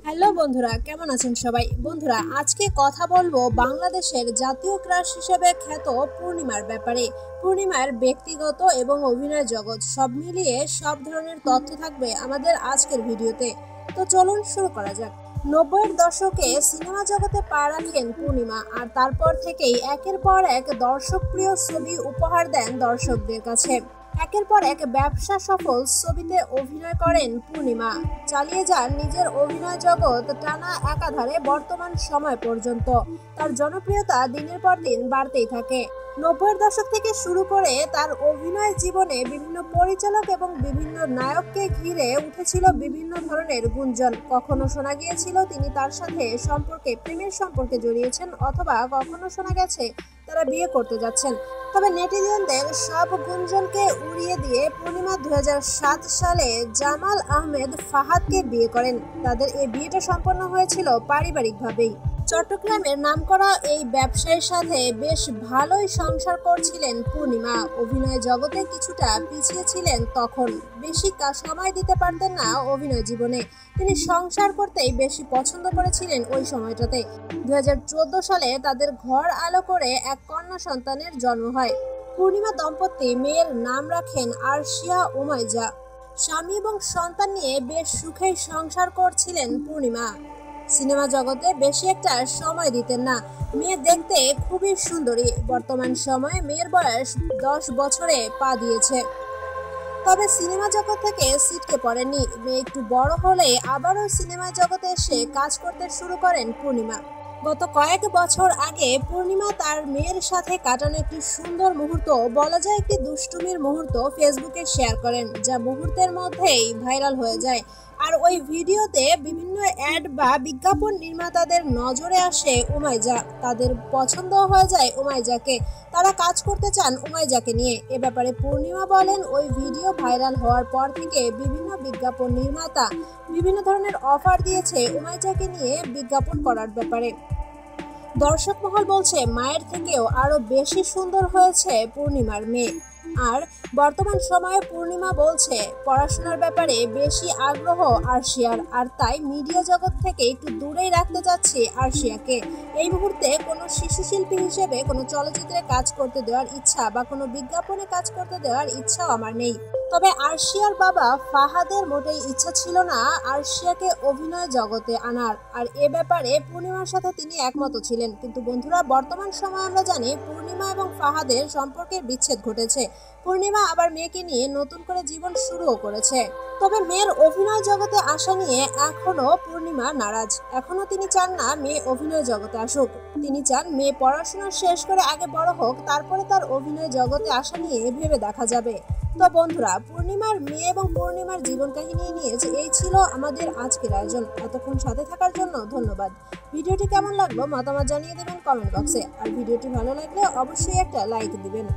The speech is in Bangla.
হ্যালো বন্ধুরা, কেমন আছেন সবাই? বন্ধুরা, আজকে কথা বলবো বাংলাদেশের জাতীয় ক্রাশ হিসেবে খ্যাত পূর্ণিমার ব্যাপারে। পূর্ণিমার ব্যক্তিগত এবং অভিনয় জগৎ সব মিলিয়ে সব ধরনের তথ্য থাকবে আমাদের আজকের ভিডিওতে। তো চলুন শুরু করা যাক। 90-এর দশকে সিনেমা জগতে পা রাখেন পূর্ণিমা, আর তারপর থেকেই একের পর এক দর্শকপ্রিয় ছবি উপহার দেন দর্শকদের কাছে। একের পর এক ব্যবসা সফল ছবিতে অভিনয় করেন পূর্ণিমা, চালিয়ে যান নিজের অভিনয় জগৎ টানা একাধারে বর্তমান সময় পর্যন্ত। তার জনপ্রিয়তা দিনের পর দিন বাড়তেই থাকে। 90-এর দশক থেকে শুরু করে তার অভিনয় জীবনে বিভিন্ন পরিচালক এবং বিভিন্ন নায়ককে ঘিরে উঠেছিল বিভিন্ন ধরনের গুঞ্জন। কখনো শোনা গিয়েছিল তিনি তার সাথে প্রেমের সম্পর্কে জড়িয়েছেন, অথবা কখনো শোনা গেছে তারা বিয়ে করতে যাচ্ছেন। তবে নেটিজেনদের সব গুঞ্জনকে উড়িয়ে দিয়ে পূর্ণিমা 2007 সালে জামাল আহমেদ ফাহাদকে বিয়ে করেন। তাদের এই বিয়েটা সম্পন্ন হয়েছিল পারিবারিকভাবেই। চট্টগ্রামের নামকরা এই ব্যবসায়ীর সাথে বেশ ভালোই সংসার করছিলেন পূর্ণিমা। অভিনয় জগতে কিছুটা পিছিয়ে ছিলেন তখন, বেশি সময় দিতে পারতেন না অভিনয় জীবনে। তিনি সংসার করতেই বেশি পছন্দ করেছিলেন ওই সময়টাতে। 2014 সালে তাদের ঘর আলো করে এক কন্যা সন্তানের জন্ম হয়। পূর্ণিমা দম্পতি মেয়ের নাম রাখেন আরশিয়া উমাইজা। স্বামী এবং সন্তান নিয়ে বেশ সুখেই সংসার করছিলেন পূর্ণিমা। সিনেমা জগতে বেশি একটা সময় দিতেন না। মেয়ে দেখতে খুবই সুন্দরী। বর্তমান সময়ে মেয়ের বয়স 10 বছরে পা দিয়েছে। তবে সিনেমা জগৎ থেকে ছিটকে পড়েননি। মেয়ে একটু বড় হলে আবারও সিনেমা জগতে এসে কাজ করতে শুরু করেন পূর্ণিমা। গত কয়েক বছর আগে পূর্ণিমা তার মেয়ের সাথে কাটানো একটি সুন্দর মুহূর্ত, বলা যায় একটি দুষ্টুমির মুহূর্ত, ফেসবুকে শেয়ার করেন, যা মুহূর্তের মধ্যেই ভাইরাল হয়ে যায়। আর ওই ভিডিওতে বিভিন্ন অ্যাড বা বিজ্ঞাপন নির্মাতাদের নজরে আসে উমাইজা। তাদের পছন্দ হয়ে যায় উমাইজাকে, তারা কাজ করতে চান উমাইজাকে নিয়ে। এ ব্যাপারে পূর্ণিমা বলেন, ওই ভিডিও ভাইরাল হওয়ার পর থেকে বিভিন্ন বিজ্ঞাপন নির্মাতা বিভিন্ন ধরনের অফার দিয়েছে উমাইজাকে নিয়ে বিজ্ঞাপন করার ব্যাপারে। দর্শক মহল বলছে মায়ের থেকেও আরো বেশি সুন্দর হয়েছে পূর্ণিমার মেয়ে। আর বর্তমান সময়ে পূর্ণিমা বলছে পড়াশোনার ব্যাপারে বেশি আগ্রহ আরশিয়ার, আর তাই মিডিয়া জগৎ থেকে একটু দূরেই রাখতে চাচ্ছে আরশিয়াকে। এই মুহূর্তে কোনো শিশু শিল্পী হিসেবে কোনো চলচ্চিত্রে কাজ করতে দেওয়ার ইচ্ছা বা কোনো বিজ্ঞাপনে কাজ করতে দেওয়ার ইচ্ছাও আমার নেই। তবে আরশিয়ার বাবা ফাহাদের মোটেই ইচ্ছা ছিল না আরশিয়াকে অভিনয় জগতে আনার, আর এ ব্যাপারে পূর্ণিমার সাথে তিনি একমত ছিলেন। কিন্তু বন্ধুরা, বর্তমান সময়ে আমরা জানি পূর্ণিমা এবং ফাহাদের সম্পর্কের বিচ্ছেদ ঘটেছে। পূর্ণিমা আবার মেয়েকে নিয়ে নতুন করে জীবন শুরুও করেছে। তবে মেয়ের অভিনয় জগতে আসা নিয়ে এখনো পূর্ণিমা নারাজ। এখনো তিনি চান না মেয়ে অভিনয় জগতে আসুক। তিনি চান মেয়ে পড়াশোনা শেষ করে আগে বড় হোক, তারপরে তার অভিনয় জগতে আসা নিয়ে ভেবে দেখা যাবে। তো বন্ধুরা, পূর্ণিমার মেয়ে এবং পূর্ণিমার জীবন কাহিনী নিয়ে এই ছিল আমাদের আজকের আয়োজন। এতক্ষণ সাথে থাকার জন্য ধন্যবাদ। ভিডিওটি কেমন লাগলো মতামত জানিয়ে দেবেন কমেন্ট বক্সে, আর ভিডিওটি ভালো লাগলে অবশ্যই একটা লাইক দিবেন।